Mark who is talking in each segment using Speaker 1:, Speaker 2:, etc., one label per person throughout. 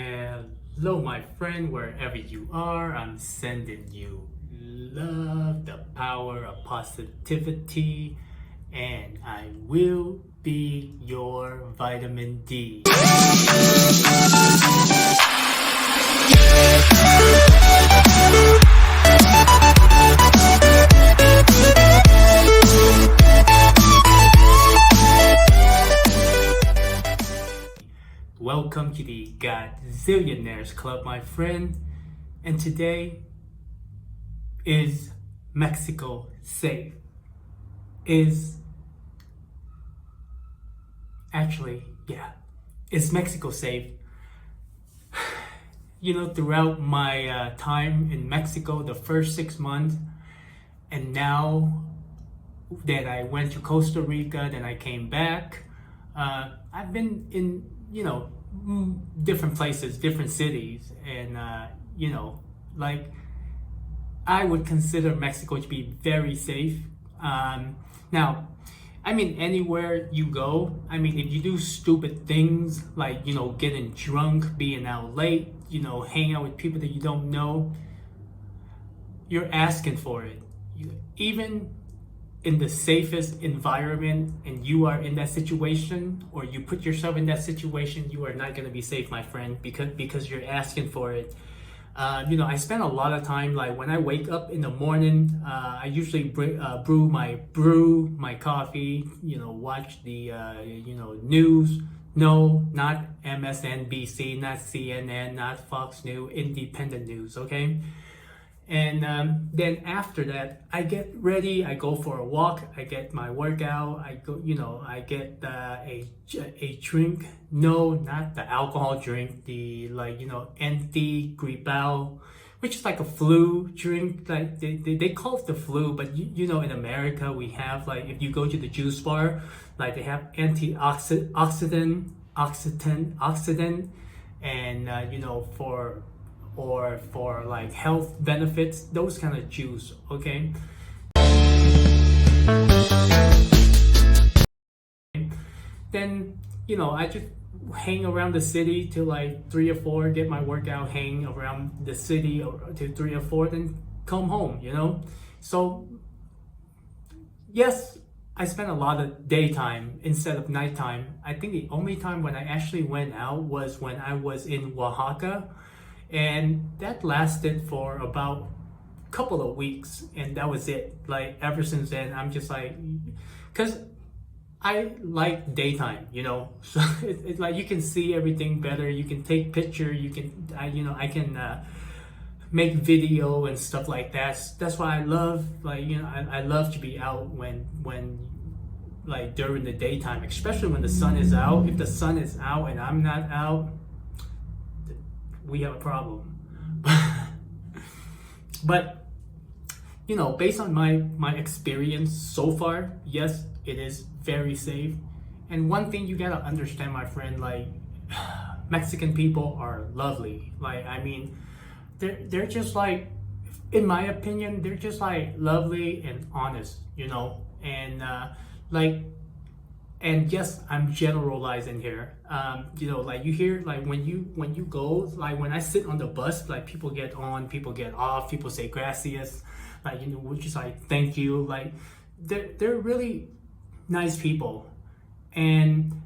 Speaker 1: Hello, my friend, wherever you are. I'm sending you love, the power of positivity, and I will be your vitamin D. Welcome to the Godzillionaires Club, my friend. And today is Mexico safe? Is Mexico safe? Throughout my time in Mexico, the first 6 months, and now that I went to Costa Rica, then I came back. I've been in, different places, different cities, and I would consider Mexico to be very safe. Now, anywhere you go, if you do stupid things like, getting drunk, being out late, hanging out with people that you don't know, you're asking for it. Even in the safest environment and you are in that situation, or you put yourself in that situation, you are not going to be safe, my friend, because you're asking for it. I spend a lot of time, like when I wake up in the morning, I usually brew my coffee, watch the news. No, not MSNBC, not CNN, not Fox News, independent news, okay? And then after that, I get ready. I go for a walk. I get my workout. I go, I get a drink. No, not the alcohol drink. The anti-gripal, which is like a flu drink. Like they call it the flu, but in America we have, like, if you go to the juice bar, like they have antioxidant, and for like health benefits, those kind of juice, okay? Then, I just hang around the city till like 3 or 4, get my workout, hang around the city till 3 or 4, then come home, So, yes, I spent a lot of daytime instead of nighttime. I think the only time when I actually went out was when I was in Oaxaca. And that lasted for about a couple of weeks, and that was it. Like, ever since then, I'm just like, because I like daytime, so it's like you can see everything better. You can take picture. I can make video and stuff like that. That's why I love, I love to be out when like during the daytime, especially when the sun is out. If the sun is out and I'm not out, we have a problem. But based on my experience so far, yes, it is very safe. And one thing you gotta understand, my friend, like, Mexican people are lovely. Like, they're just like, in my opinion, they're just like lovely and honest, and and yes, I'm generalizing here. Like you hear, like when you go, like when I sit on the bus, like people get on, people get off, people say gracias, like, which is like thank you. Like they're really nice people. And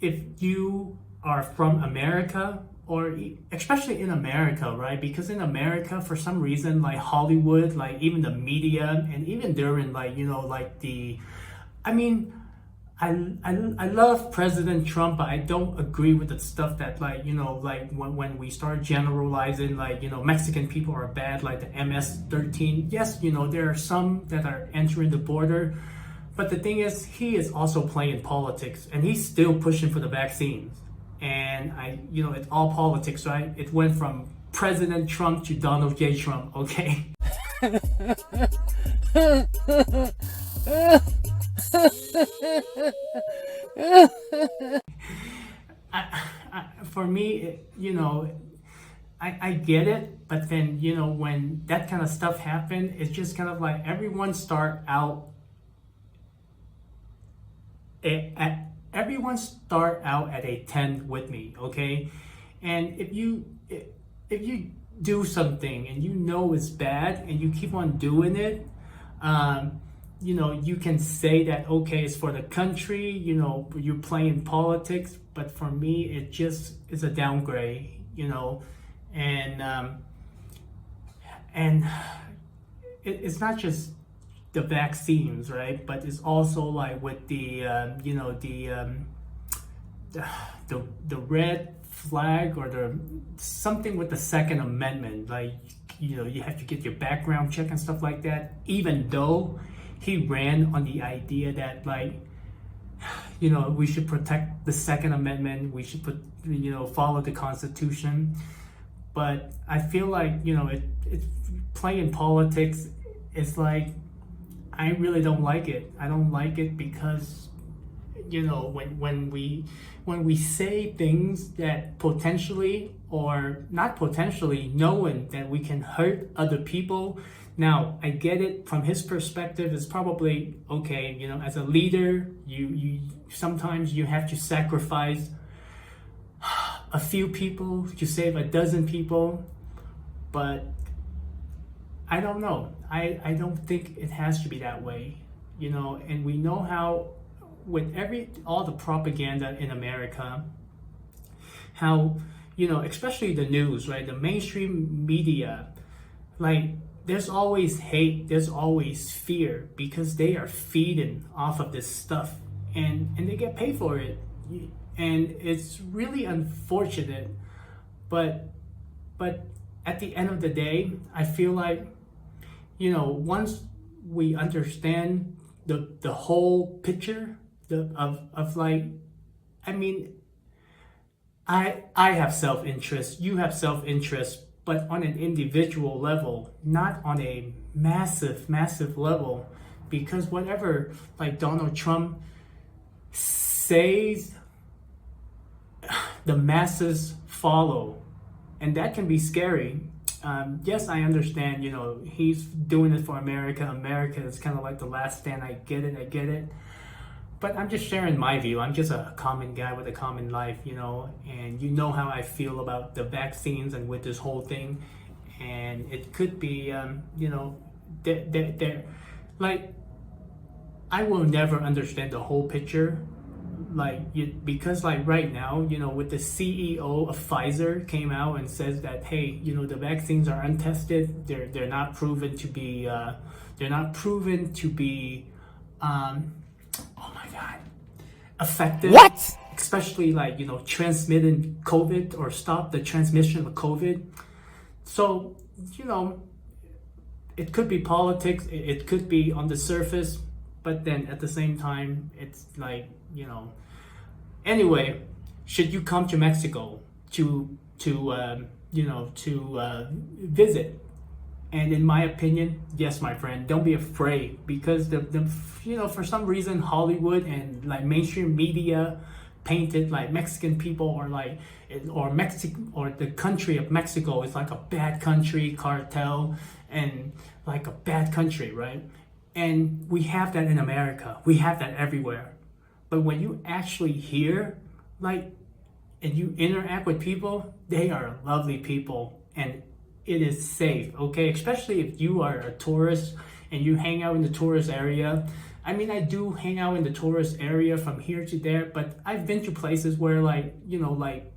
Speaker 1: if you are from America, or especially in America, right? Because in America, for some reason, like Hollywood, like even the media, and even during I love President Trump, but I don't agree with the stuff that, when we start generalizing, Mexican people are bad, like the MS-13. Yes, there are some that are entering the border, but the thing is, he is also playing politics, and he's still pushing for the vaccines. And it's all politics, right? It went from President Trump to Donald J. Trump, okay? For me, I get it, but then, when that kind of stuff happened, it's just kind of like everyone start out everyone start out at a 10 with me, okay? And if you do something and you know it's bad and you keep on doing it, you know, you can say that, okay, it's for the country, you know, you're playing politics, but for me, it just is a downgrade, you know, and it's not just the vaccines, right? But it's also like with the, you know, the red flag or the something with the Second Amendment, like, you know, you have to get your background check and stuff like that, even though he ran on the idea that, like, you know, we should protect the Second Amendment, we should put, you know, follow the Constitution. But I feel like, you know, it's playing politics. It's like, I really don't like it. I don't like it because, you know, when we say things that potentially or not potentially, knowing that we can hurt other people. Now, I get it from his perspective. It's probably okay, you know, as a leader, you sometimes you have to sacrifice a few people to save a dozen people, but I don't know. I don't think it has to be that way, you know. And we know how, with all the propaganda in America, how, you know, especially the news, right? The mainstream media, like, there's always hate, there's always fear, because they are feeding off of this stuff, and they get paid for it, and it's really unfortunate. But at the end of the day, I feel like, you know, once we understand the whole picture of like, I mean, I have self-interest, you have self-interest, but on an individual level, not on a massive level, because whatever, like, Donald Trump says, the masses follow, and that can be scary. Yes, I understand, you know, he's doing it for America. America is kind of like the last stand. I get it. But I'm just sharing my view. I'm just a common guy with a common life, you know, and you know how I feel about the vaccines and with this whole thing. And it could be, you know, they're like, I will never understand the whole picture. Like, because like right now, you know, with the CEO of Pfizer came out and says that, hey, you know, the vaccines are untested. They're not proven to be, oh my God, effective.
Speaker 2: What?
Speaker 1: Especially like, you know, transmitting COVID or stop the transmission of COVID. So, you know, it could be politics. It could be on the surface, but then at the same time, it's like, you know. Anyway, should you come to Mexico to visit? And in my opinion, yes, my friend, don't be afraid, because the you know, for some reason Hollywood and like mainstream media painted like Mexican people or like or the country of Mexico is like a bad country, cartel, and like a bad country, right? And we have that in America. We have that everywhere. But when you actually hear, like, and you interact with people, they are lovely people, and it is safe, okay? Especially if you are a tourist and you hang out in the tourist area. I mean, I do hang out in the tourist area from here to there, but I've been to places where, like, you know, like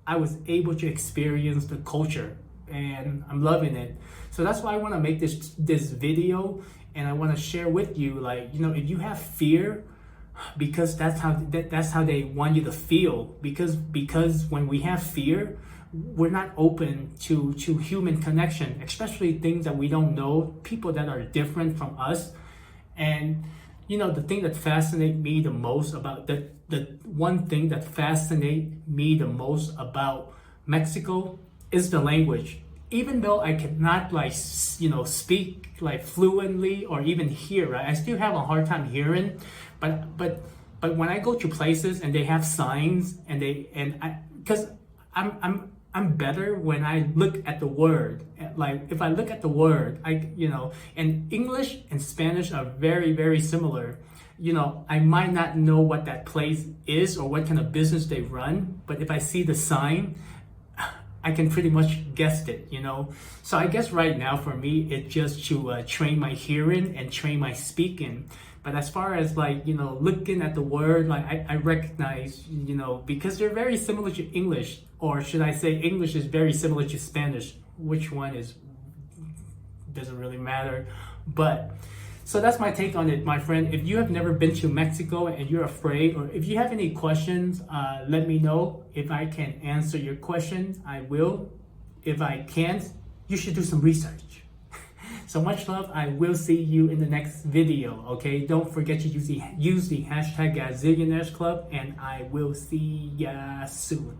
Speaker 1: I was able to experience the culture, and I'm loving it. So that's why I want to make this video, and I want to share with you, like, you know, if you have fear, because that's how they want you to feel, because when we have fear, we're not open to human connection, especially things that we don't know, people that are different from us. And you know, the thing that fascinates me the most about the one thing that fascinates me the most about Mexico is the language. Even though I cannot, like, you know, speak like fluently or even hear, right? I still have a hard time hearing, but when I go to places and they have signs because I'm better when I look at the word. Like, if I look at the word, and English and Spanish are very, very similar. I might not know what that place is or what kind of business they run, but if I see the sign, I can pretty much guess it. So I guess right now for me, it's just to train my hearing and train my speaking. But as far as looking at the word, I recognize, because they're very similar to English, or should I say English is very similar to Spanish. Which one doesn't really matter. But so that's my take on it, my friend. If you have never been to Mexico and you're afraid, or if you have any questions, let me know. If I can answer your questions, I will. If I can't, you should do some research. So much love. I will see you in the next video, okay? Don't forget to use the hashtag #GazillionairesClub, and I will see ya soon.